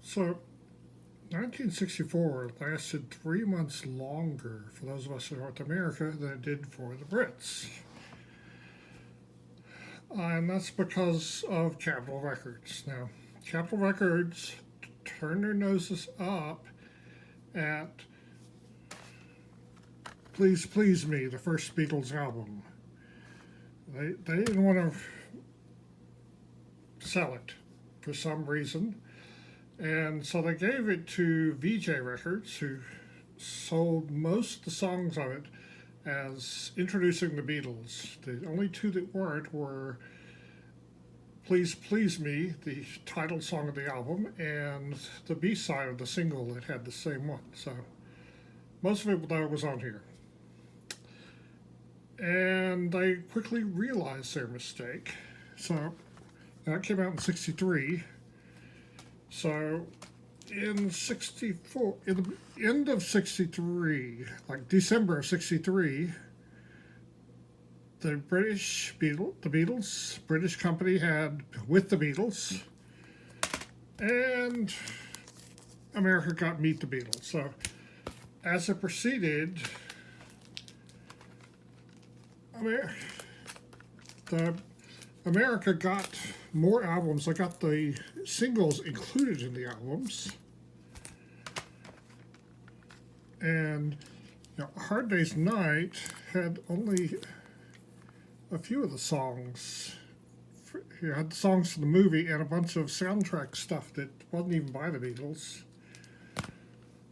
So, 1964 lasted 3 months longer for those of us in North America than it did for the Brits. And that's because of Capitol Records. Now, Capitol Records turned their noses up at Please Please Me, the first Beatles album. They didn't want to sell it for some reason. And so they gave it to VJ Records, who sold most of the songs of it as introducing the Beatles. The only two that weren't were Please Please Me, the title song of the album, and the B-side of the single that had the same one. So most of it, though, was on here. And they quickly realized their mistake. So that came out in 63. So in 64, in the end of 63, like December of 63, the Beatles, British company had with the Beatles, and America got Meet the Beatles. So as it proceeded, America got more albums. I got the singles included in the albums. And Hard Day's Night had only a few of the songs. You had the songs for the movie and a bunch of soundtrack stuff that wasn't even by the Beatles.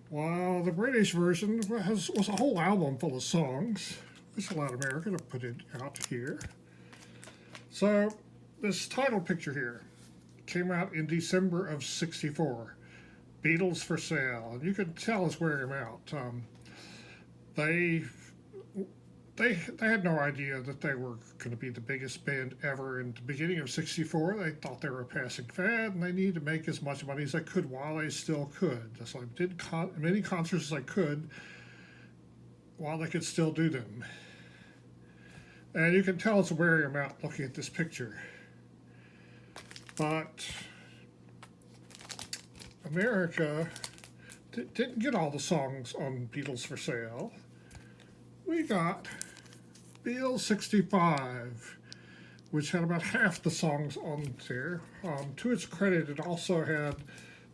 While the British version was a whole album full of songs, which allowed America to put it out here. So this title picture here came out in December of 64. Beatles for Sale. And you could tell it's wearing them out. They had no idea that they were going to be the biggest band ever. In the beginning of 64, they thought they were a passing fad, and they needed to make as much money as they could while they still could. So they did many concerts as they could while they could still do them. And you can tell it's wearing them out looking at this picture. But America didn't get all the songs on Beatles for Sale. We got Beatles 65, which had about half the songs on there. To its credit, it also had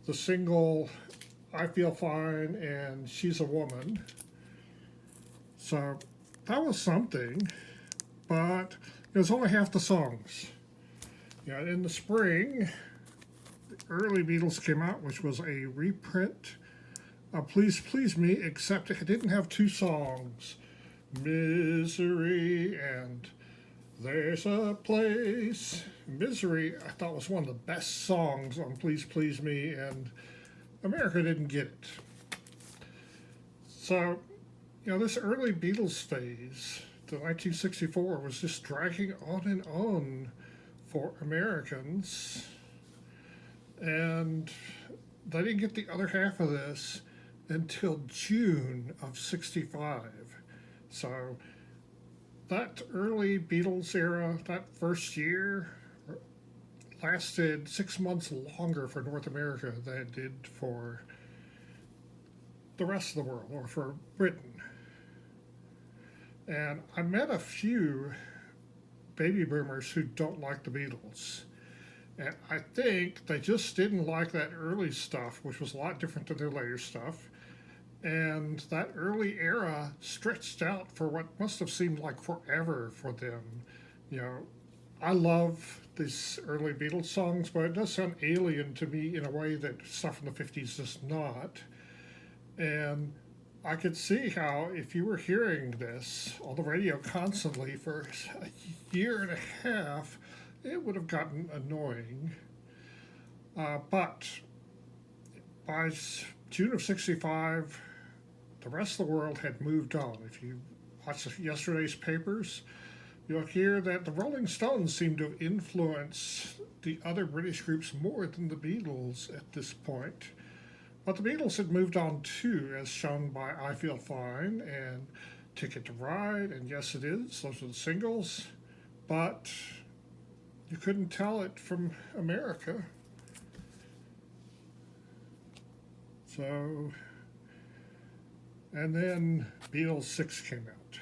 the single I Feel Fine and She's a Woman. So that was something, but it was only half the songs. In the spring, the early Beatles came out, which was a reprint of Please Please Me, except it didn't have two songs, Misery and There's a Place. Misery, I thought, was one of the best songs on Please Please Me, and America didn't get it. So, this early Beatles phase, the 1964, was just dragging on and on for Americans, and they didn't get the other half of this until June of 65. So that early Beatles era, that first year, lasted 6 months longer for North America than it did for the rest of the world, or for Britain. And I met a few baby boomers who don't like the Beatles. And I think they just didn't like that early stuff, which was a lot different than their later stuff. And that early era stretched out for what must have seemed like forever for them. I love these early Beatles songs, but it does sound alien to me in a way that stuff from the 50s does not. And I could see how if you were hearing this on the radio constantly for a year and a half, it would have gotten annoying. But by June of 65, the rest of the world had moved on. If you watch yesterday's papers, you'll hear that the Rolling Stones seem to have influenced the other British groups more than the Beatles at this point. But the Beatles had moved on too, as shown by I Feel Fine and Ticket to Ride, and Yes It Is. Those are the singles. But you couldn't tell it from America. So, and then Beatles 6 came out.